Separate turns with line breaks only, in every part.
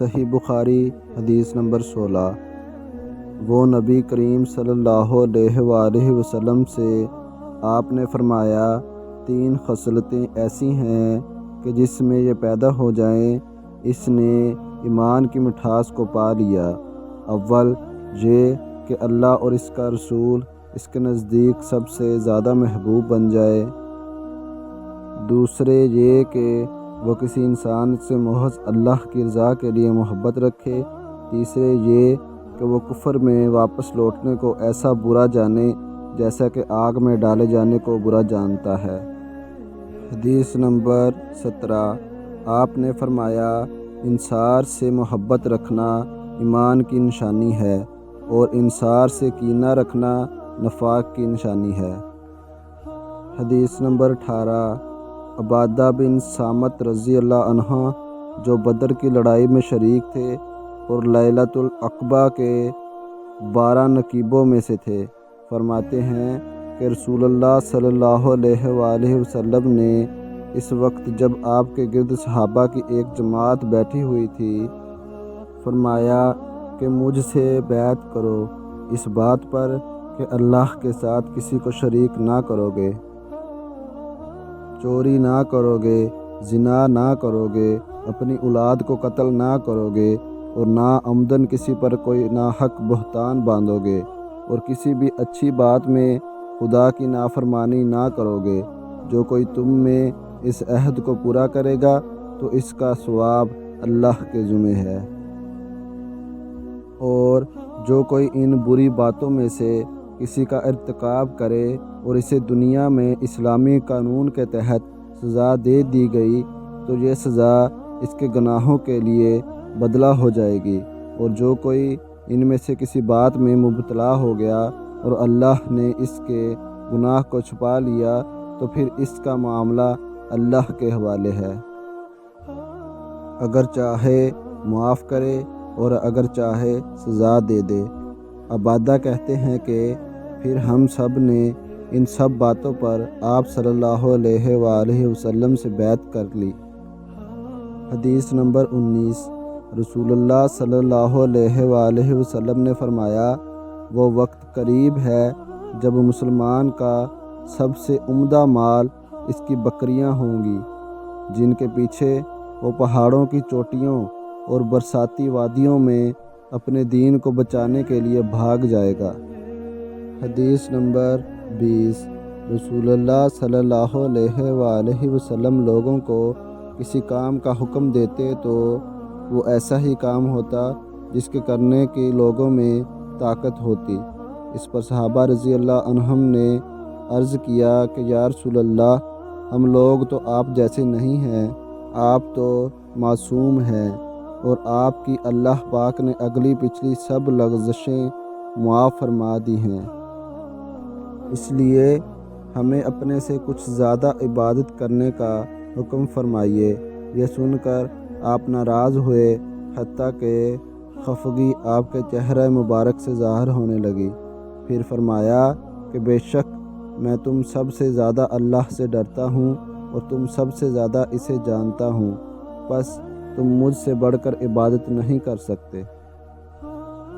صحیح بخاری حدیث نمبر 16۔ وہ نبی کریم صلی اللہ علیہ وآلہ وسلم سے آپ نے فرمایا 3 خصلتیں ایسی ہیں کہ جس میں یہ پیدا ہو جائیں اس نے ایمان کی مٹھاس کو پا لیا۔ اول یہ کہ اللہ اور اس کا رسول اس کے نزدیک سب سے زیادہ محبوب بن جائے۔ دوسرے یہ کہ وہ کسی انسان سے محض اللہ کی رضا کے لیے محبت رکھے۔ تیسرے یہ کہ وہ کفر میں واپس لوٹنے کو ایسا برا جانے جیسا کہ آگ میں ڈالے جانے کو برا جانتا ہے۔ حدیث نمبر 17۔ آپ نے فرمایا انصار سے محبت رکھنا ایمان کی نشانی ہے اور انصار سے کینہ رکھنا نفاق کی نشانی ہے۔ حدیث نمبر 18۔ عبادہ بن صامت رضی اللہ عنہ جو بدر کی لڑائی میں شریک تھے اور لیلۃ العقبہ کے 12 نقیبوں میں سے تھے، فرماتے ہیں کہ رسول اللہ صلی اللہ علیہ وآلہ وسلم نے اس وقت جب آپ کے گرد صحابہ کی ایک جماعت بیٹھی ہوئی تھی فرمایا کہ مجھ سے بیعت کرو اس بات پر کہ اللہ کے ساتھ کسی کو شریک نہ کرو گے، چوری نہ کرو گے، زنا نہ کرو گے، اپنی اولاد کو قتل نہ کرو گے اور نہ عمدن کسی پر کوئی ناحق بہتان باندھو گے اور کسی بھی اچھی بات میں خدا کی نافرمانی نہ کرو گے۔ جو کوئی تم میں اس عہد کو پورا کرے گا تو اس کا ثواب اللہ کے ذمہ ہے، اور جو کوئی ان بری باتوں میں سے کسی کا ارتکاب کرے اور اسے دنیا میں اسلامی قانون کے تحت سزا دے دی گئی تو یہ سزا اس کے گناہوں کے لیے بدلہ ہو جائے گی، اور جو کوئی ان میں سے کسی بات میں مبتلا ہو گیا اور اللہ نے اس کے گناہ کو چھپا لیا تو پھر اس کا معاملہ اللہ کے حوالے ہے، اگر چاہے معاف کرے اور اگر چاہے سزا دے دے۔ عبادہ کہتے ہیں کہ پھر ہم سب نے ان سب باتوں پر آپ صلی اللہ علیہ وآلہ وسلم سے بیعت کر لی۔ حدیث نمبر 19۔ رسول اللہ صلی اللہ علیہ وآلہ وسلم نے فرمایا وہ وقت قریب ہے جب مسلمان کا سب سے عمدہ مال اس کی بکریاں ہوں گی، جن کے پیچھے وہ پہاڑوں کی چوٹیوں اور برساتی وادیوں میں اپنے دین کو بچانے کے لیے بھاگ جائے گا۔ حدیث نمبر 20۔ رسول اللہ صلی اللہ علیہ وآلہ وسلم لوگوں کو کسی کام کا حکم دیتے تو وہ ایسا ہی کام ہوتا جس کے کرنے کی لوگوں میں طاقت ہوتی۔ اس پر صحابہ رضی اللہ عنہم نے عرض کیا کہ یا رسول اللہ ہم لوگ تو آپ جیسے نہیں ہیں، آپ تو معصوم ہیں اور آپ کی اللہ پاک نے اگلی پچھلی سب لغزشیں معاف فرما دی ہیں، اس لیے ہمیں اپنے سے کچھ زیادہ عبادت کرنے کا حکم فرمائیے۔ یہ سن کر آپ ناراض ہوئے حتیٰ کہ خفگی آپ کے چہرہ مبارک سے ظاہر ہونے لگی، پھر فرمایا کہ بے شک میں تم سب سے زیادہ اللہ سے ڈرتا ہوں اور تم سب سے زیادہ اسے جانتا ہوں، بس تم مجھ سے بڑھ کر عبادت نہیں کر سکتے۔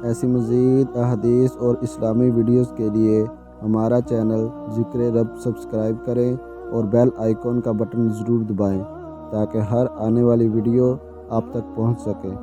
ایسی مزید احادیث اور اسلامی ویڈیوز کے لیے ہمارا چینل ذکر رب سبسکرائب کریں اور بیل آئیکن کا بٹن ضرور دبائیں تاکہ ہر آنے والی ویڈیو آپ تک پہنچ سکے۔